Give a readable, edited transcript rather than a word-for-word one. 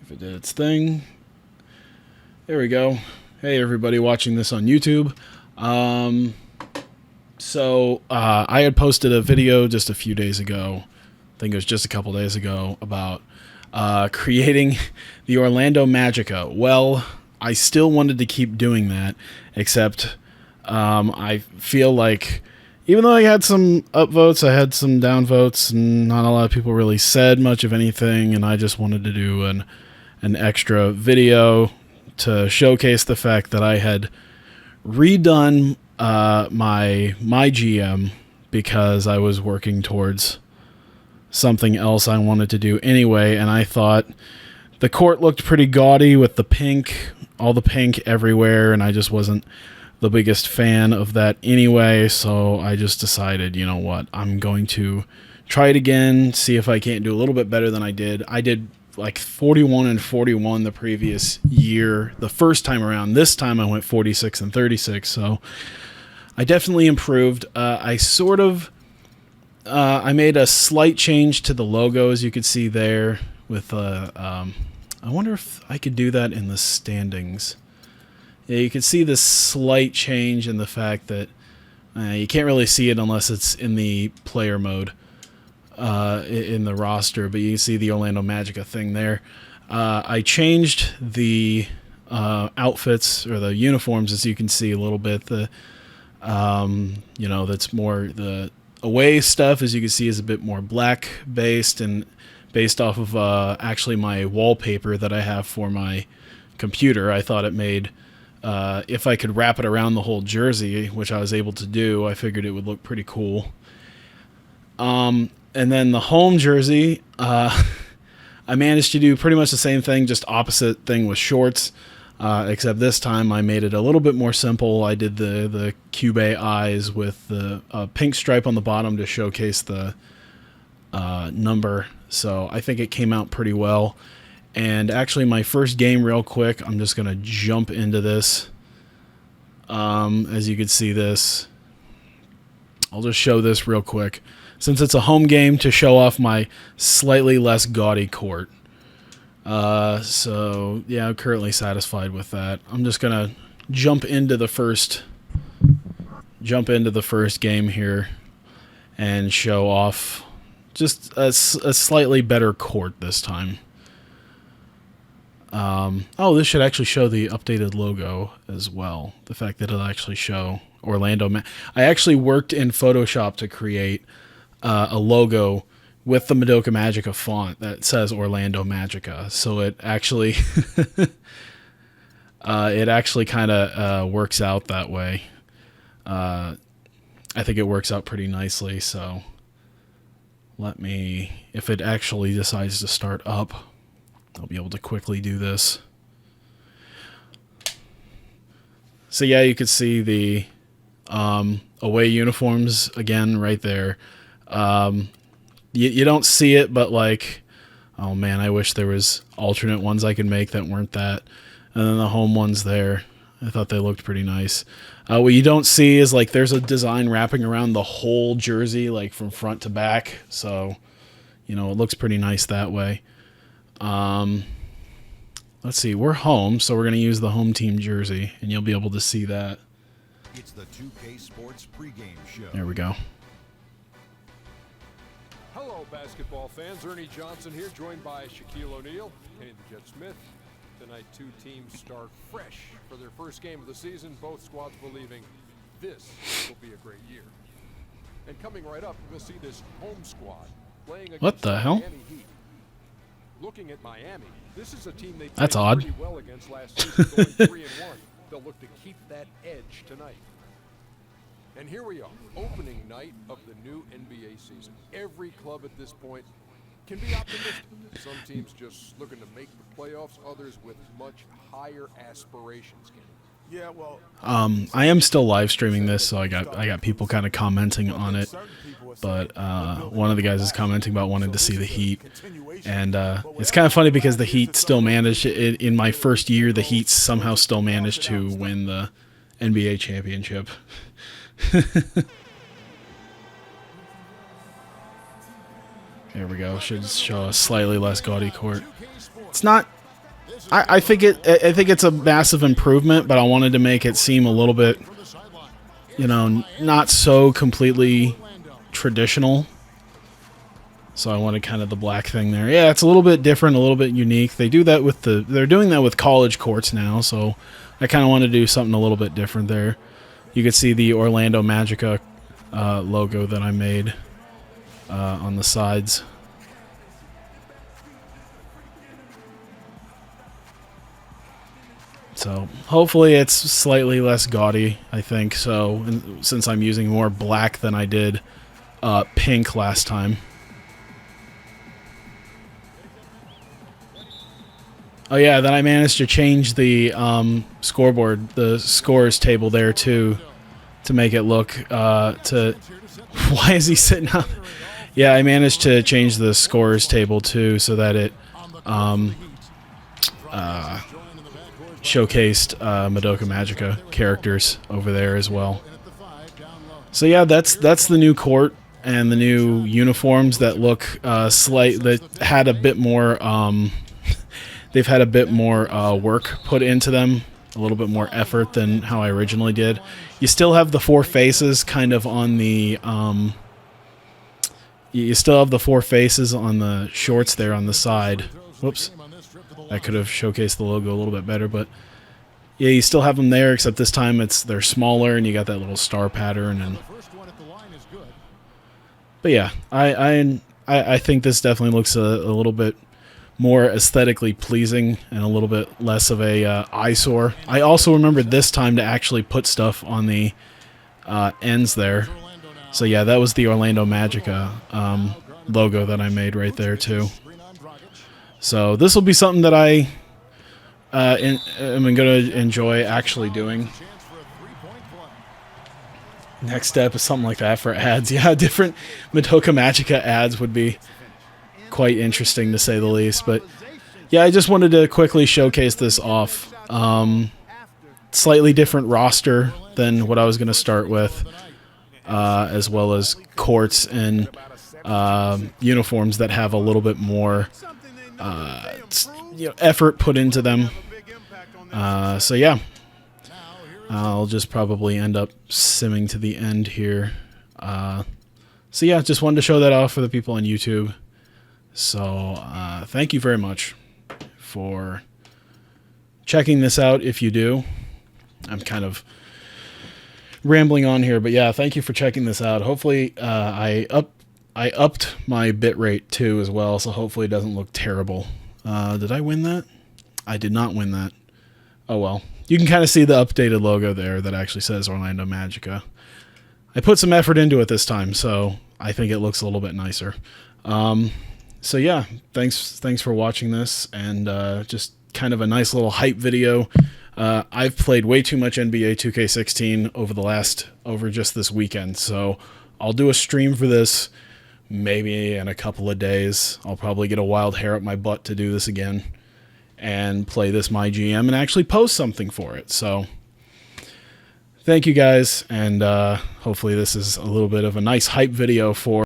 If it did its thing. There we go. Hey, everybody watching this on YouTube. I had posted a video just a few days ago. I think it was just a couple days ago about creating the Orlando Magica. Well, I still wanted to keep doing that, except I feel like even though I had some upvotes, I had some downvotes, and not a lot of people really said much of anything, and I just wanted to do an extra video to showcase the fact that I had redone my MyGM because I was working towards something else I wanted to do anyway, and I thought the court looked pretty gaudy with the pink, all the pink everywhere, and I just wasn't the biggest fan of that anyway, so I just decided, you know what, I'm going to try it again, see if I can't do a little bit better than I did. I did like 41 and 41 the previous year, the first time around. This time I went 46 and 36, so I definitely improved. I made a slight change to the logo, as you could see there. With I wonder if I could do that in the standings. Yeah, you can see this slight change in the fact that you can't really see it unless it's in the player mode. In the roster, but you can see the Orlando Magica thing there. I changed the outfits or the uniforms, as you can see a little bit. The that's more the away stuff, as you can see, is a bit more black based and based off of actually my wallpaper that I have for my computer. I thought it made if I could wrap it around the whole jersey, which I was able to do, I figured it would look pretty cool. And then the home jersey, I managed to do pretty much the same thing, just opposite thing with shorts, except this time I made it a little bit more simple. I did the cube eyes with the pink stripe on the bottom to showcase the number, so I think it came out pretty well. And actually my first game, real quick, I'm just going to jump into this. As you can see this, I'll just show this real quick, since it's a home game, to show off my slightly less gaudy court. So yeah, I'm currently satisfied with that. I'm just gonna jump into the first game here and show off just a slightly better court this time. Oh, this should actually show the updated logo as well. The fact that it'll actually show Orlando. I actually worked in Photoshop to create a logo with the MWG Magica font that says Orlando Magica. So it actually kind of works out that way. I think it works out pretty nicely. So if it actually decides to start up, I'll be able to quickly do this. So yeah, you could see the away uniforms again right there. You don't see it, but like, oh man, I wish there was alternate ones I could make that weren't that. And then the home ones there, I thought they looked pretty nice. What you don't see is like there's a design wrapping around the whole jersey, like from front to back. So, it looks pretty nice that way. Let's see, we're home, so we're going to use the home team jersey, and you'll be able to see that. It's the 2K Sports pregame show. There we go. Hello, basketball fans. Ernie Johnson here, joined by Shaquille O'Neal, Kenny the Jet Smith. Tonight, two teams start fresh for their first game of the season. Both squads believing this will be a great year. And coming right up, we'll see this home squad playing against What the hell? Miami Heat. Looking at Miami, this is a team they That's played odd. pretty well against last season, going 3-1. They'll look to keep that edge tonight. And here we are, opening night of the new NBA season. Every club at this point can be optimistic. Some teams just looking to make the playoffs, others with much higher aspirations. Yeah, well, I am still live streaming this, so I got people kind of commenting on it. But one of the guys is commenting about wanting to see the Heat, and it's kind of funny because the Heat still managed in my first year. The Heat somehow still managed to win the NBA championship. There we go. Should show a slightly less gaudy court. It's not I think it's a massive improvement, but I wanted to make it seem a little bit, you know, not so completely traditional. So I wanted kind of the black thing there. Yeah, it's a little bit different, a little bit unique. They do that with they're doing that with college courts now, so I kind of want to do something a little bit different there. You could see the Orlando Magica logo that I made on the sides. So hopefully it's slightly less gaudy, I think, so, and since I'm using more black than I did pink last time. Oh yeah, then I managed to change the scoreboard, the scores table there too, to make it look to. Why is he sitting up? Yeah, I managed to change the scores table too, so that it showcased MWG Magica characters over there as well. So yeah, that's the new court and the new uniforms that look that had a bit more. They've had a bit more work put into them, a little bit more effort than how I originally did. You still have the four faces kind of on the. You still have the four faces on the shorts there on the side. Whoops, that could have showcased the logo a little bit better, but yeah, you still have them there. Except this time they're smaller, and you got that little star pattern. And but yeah, I think this definitely looks a little bit more aesthetically pleasing and a little bit less of a eyesore. I also remembered this time to actually put stuff on the ends there. So yeah, that was the Orlando Magica logo that I made right there too. So this will be something that I'm going to enjoy actually doing. Next step is something like that for ads. Yeah, different MWG Magica ads would be quite interesting to say the least. But yeah, I just wanted to quickly showcase this off. Slightly different roster than what I was going to start with, as well as courts and uniforms that have a little bit more effort put into them. So yeah, I'll just probably end up simming to the end here. So yeah, just wanted to show that off for the people on YouTube. So thank you very much for checking this out if you do. I'm kind of rambling on here, but yeah, thank you for checking this out. Hopefully I upped my bitrate too as well, so hopefully it doesn't look terrible. Did I win that? I did not win that. Oh well. You can kind of see the updated logo there that actually says Orlando Magica. I put some effort into it this time, so I think it looks a little bit nicer. So yeah, thanks for watching this, and just kind of a nice little hype video. I've played way too much NBA 2K16 over just this weekend, so I'll do a stream for this maybe in a couple of days. I'll probably get a wild hair up my butt to do this again and play this MyGM and actually post something for it. So thank you guys, and hopefully this is a little bit of a nice hype video for